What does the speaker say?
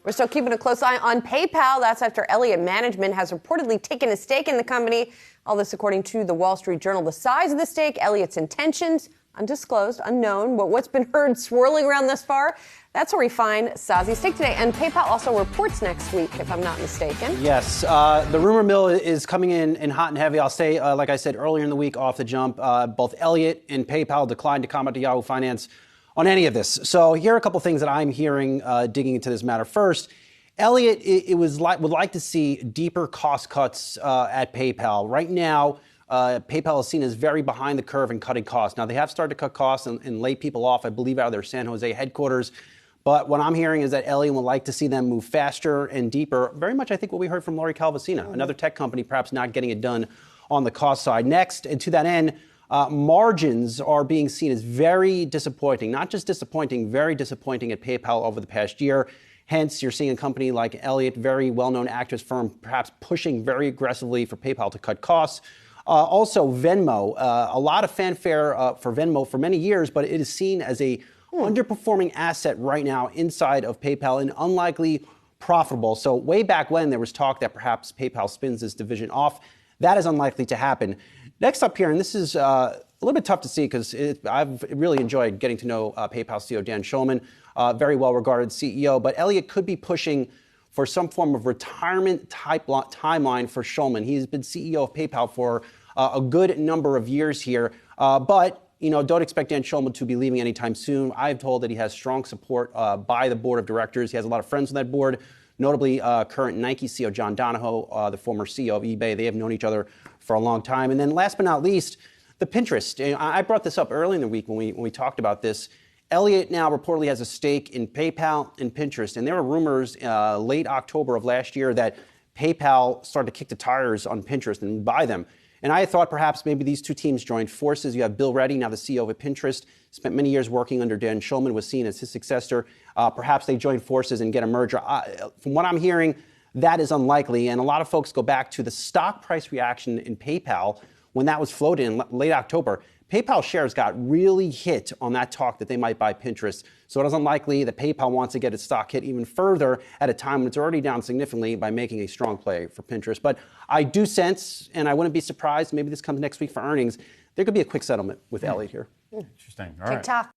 We're still keeping a close eye on PayPal. That's after Elliott Management has reportedly taken a stake in the company. All this according to the Wall Street Journal. The size of the stake, Elliott's intentions, undisclosed, unknown. But what's been heard swirling around thus far, that's where we find Sazi's stake today. And PayPal also reports next week, if I'm not mistaken. Yes, the rumor mill is coming in hot and heavy. I'll say, like I said earlier in the week off the jump, both Elliott and PayPal declined to comment to Yahoo Finance on any of this. So here are a couple things that I'm hearing digging into this matter. First, Elliott would like to see deeper cost cuts at PayPal. Right now, PayPal is seen as very behind the curve in cutting costs. Now, they have started to cut costs and lay people off, I believe, out of their San Jose headquarters. But what I'm hearing is that Elliott would like to see them move faster and deeper. Very much, I think, what we heard from Lori Calvasina, another tech company perhaps not getting it done on the cost side. Next, and to that end, margins are being seen as very disappointing, not just disappointing, very disappointing at PayPal over the past year. Hence, you're seeing a company like Elliott, very well-known actress firm, perhaps pushing very aggressively for PayPal to cut costs. Also, Venmo, a lot of fanfare for Venmo for many years, but it is seen as a underperforming asset right now inside of PayPal and unlikely profitable. So way back when there was talk that perhaps PayPal spins this division off, that is unlikely to happen. Next up here, and this is a little bit tough to see because I've really enjoyed getting to know PayPal CEO Dan Schulman, very well-regarded CEO, but Elliott could be pushing for some form of retirement type timeline for Schulman. He's been CEO of PayPal for a good number of years here, but don't expect Dan Schulman to be leaving anytime soon. I've told that he has strong support by the board of directors. He has a lot of friends on that board, notably current Nike CEO John Donahoe, the former CEO of eBay. They have known each other for a long time. And then last but not least, the Pinterest. I brought this up early in the week when we talked about this. Elliott now reportedly has a stake in PayPal and Pinterest. And there were rumors late October of last year that PayPal started to kick the tires on Pinterest and buy them. And I thought perhaps maybe these two teams joined forces. You have Bill Reddy, now the CEO of Pinterest, spent many years working under Dan Schulman, was seen as his successor. Perhaps they join forces and get a merger. From what I'm hearing, that is unlikely. And a lot of folks go back to the stock price reaction in PayPal when that was floated in late October. PayPal shares got really hit on that talk that they might buy Pinterest. So it is unlikely that PayPal wants to get its stock hit even further at a time when it's already down significantly by making a strong play for Pinterest. But I do sense, and I wouldn't be surprised, maybe this comes next week for earnings, there could be a quick settlement with Elliott here. Interesting. All right. TikTok.